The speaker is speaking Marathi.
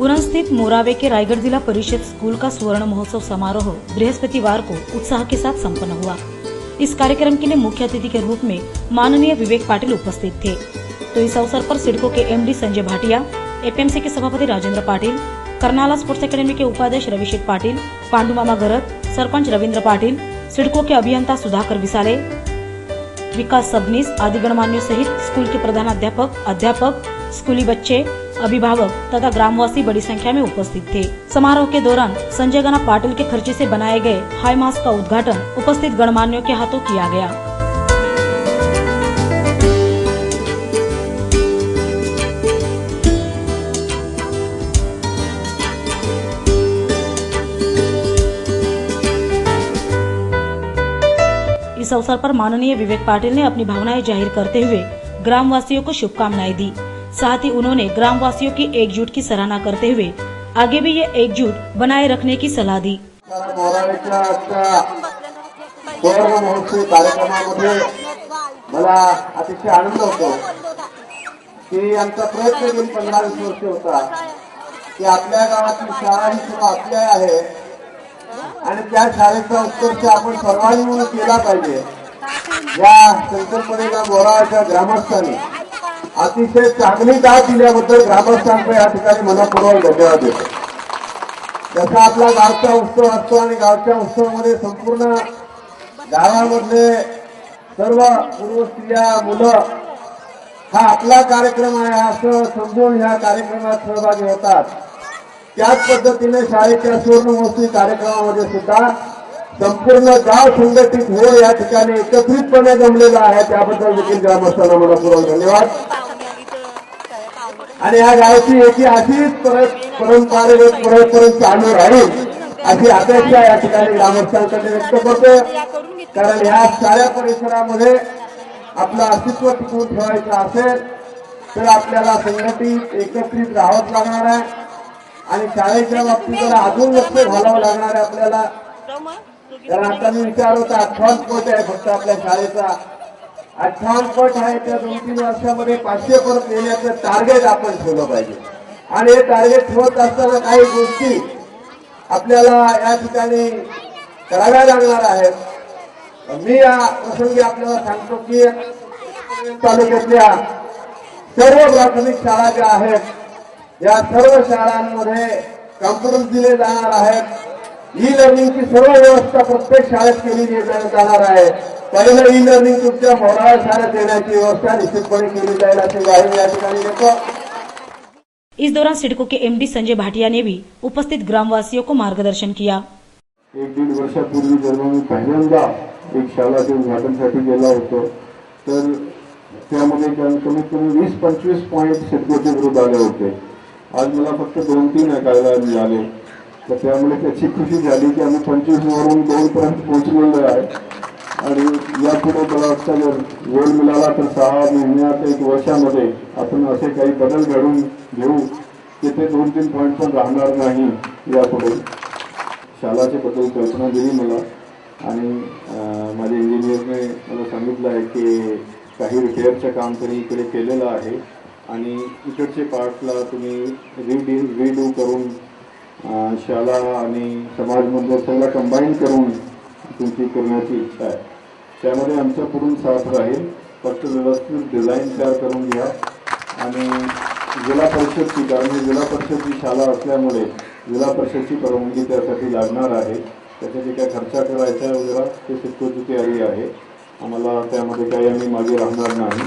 उरण स्थित मोरावे के रायगढ़ जिला परिषद स्कूल का स्वर्ण महोत्सव समारोह बृहस्पतिवार को उत्साह के साथ संपन्न हुआ। इस कार्यक्रम के लिए मुख्य अतिथि के रूप में माननीय विवेक पाटिल उपस्थित थे। तो इस अवसर पर सिडको के एमडी संजय भाटिया, एपीएमसी के सभापति राजेंद्र पाटिल, करनाला स्पोर्ट्स अकेडमी के उपाध्यक्ष रविशेठ पाटिल, पांडुमामा गरत, सरपंच रविंद्र पाटिल, सिडको के अभियंता सुधाकर विसाले, विकास सबनीस आदि गणमान्यों सहित स्कूल के प्रधानाध्यापक, अध्यापक, स्कूली बच्चे, अभिभावक तथा ग्रामवासी बड़ी संख्या में उपस्थित थे। समारोह के दौरान संजय गना पाटिल के खर्चे से बनाए गए हाई मास्क का उद्घाटन उपस्थित गणमान्यों के हाथों किया गया। इस अवसर पर माननीय विवेक पाटिल ने अपनी भावनाएं जाहिर करते हुए ग्रामवासियों को शुभकामनाएं दी। साथ ही उन्होंने ग्रामवासियों की एकजुट की सराहना करते हुए आगे भी ये एकजुट बनाए रखने की सलाह दी। कार्यक्रमामध्ये मला अतिशय आनंद होतो की आमचा प्रयत्न गेली 15-20 वर्ष होता की आपल्या गावाची शाळा ही खूप आपल्या आहे आणि त्या शाळेचा उत्कर्ष आपण सर्वांनी मिळून केला पाहिजे। या संकल्पनेला मोराच्या ग्रामस्थांनी अतिशय चांगली दाद दिल्याबद्दल ग्रामस्थांचा या ठिकाणी मनपूर्वक धन्यवाद देतो। जसा आपला गावचा उत्सव असतो आणि गावच्या उत्सवामध्ये संपूर्ण गावामधले सर्व पुरुष स्त्रिया मुलं हा आपला कार्यक्रम आहे असं समजून ह्या कार्यक्रमात सहभागी होतात। त्याच पद्धतीने शाळेच्या स्वर्ण महोत्सवी कार्यक्रमामध्ये सुद्धा संपूर्ण गाव संघटित हो या ठिकाणी एकत्रितपणे जमलेला आहे, त्याबद्दल देखील ग्रामस्थांना मनपूर्वक धन्यवाद। आणि या गावची एकी अशीच परंपरेपर्यंत चालू राहील अशी अपेक्षा या ठिकाणी ग्रामस्थांकडे व्यक्त करतो। कारण या साऱ्या परिसरामध्ये आपलं अस्तित्व टिकवून ठेवायचं असेल तर आपल्याला संघटित एकत्रित राहावंच लागणार आहे आणि शाळेच्या बाबतीत जरा अजून लक्ष घालावं लागणार आहे आपल्याला। कारण आता मी विचार होता 58 कोट आहे फक्त आपल्या शाळेचा, 58 कोट आहे त्या 2-3 वर्षामध्ये 500 कोट नेण्याचं टार्गेट आपण ठेवलं पाहिजे। आणि हे टार्गेट ठेवत असताना काही गोष्टी आपल्याला या ठिकाणी कराव्या लागणार आहेत। मी या प्रसंगी आपल्याला सांगतो की तालुक्यातल्या सर्व प्राथमिक शाळा ज्या आहेत या सर्व शाळांमध्ये कॉम्प्युटर दिले जाणार आहेत। ई लर्निंगची सर्व व्यवस्था प्रत्येक शाळेत केली जाणार आहे। पहिलं ई लर्निंग तुमच्या मोराळा शाळेत देण्याची व्यवस्था निश्चितपणे केली जाईल असे ग्वाही या ठिकाणी देतो। इस दौरान सिडको के एमडी संजय भाटिया ने भी उपस्थित ग्रामवासियों को मार्गदर्शन किया। 1-1.5 वर्षापूर्वी जेव्हा मी पहिल्यांदा एक शाळेच्या उद्घाटनासाठी गेलो होतो तर त्यामध्ये कमीत कमी 20-25 पॉइंट सिडकोचे विरोध आले होते। आज मला फक्त 2-3 ऐकायला मिळाले, तर त्यामुळे त्याची खुशी झाली की आम्ही 25 वरून 2 पर्यंत पोहोचलेलो आहे। आणि यापुढे मला वाटतं जर वेळ मिळाला तर 6 महिन्यात 1 वर्षामध्ये आपण असे काही बदल घडून घेऊ की ते 2-3 पॉईंट पण राहणार नाही। यापुढे शाळाच्या बद्दल कल्पना दिली मला आणि माझ्या इंजिनियरने मला सांगितलं आहे की काही रिपेअरचं काम तरी इकडे केलेलं आहे आणि इकडचे पार्टला तुम्ही रिडू करून शाळा आणि समाज मंदिर सगळं कंबाईन करून तुमची करण्याची इच्छा आहे। त्यामध्ये आमचा पूर्ण साथ राहील, फक्त व्यवस्थित डिझाईन तयार करून घ्या आणि जिल्हा परिषदची, कारण ही जिल्हा परिषदची शाळा असल्यामुळे जिल्हा परिषदची परवानगी त्यासाठी लागणार आहे। त्यासाठी काय खर्च करायचा वगैरे ते सिडकोची तयारी आहे, आम्हाला त्यामध्ये काही आम्ही मागे राहणार नाही।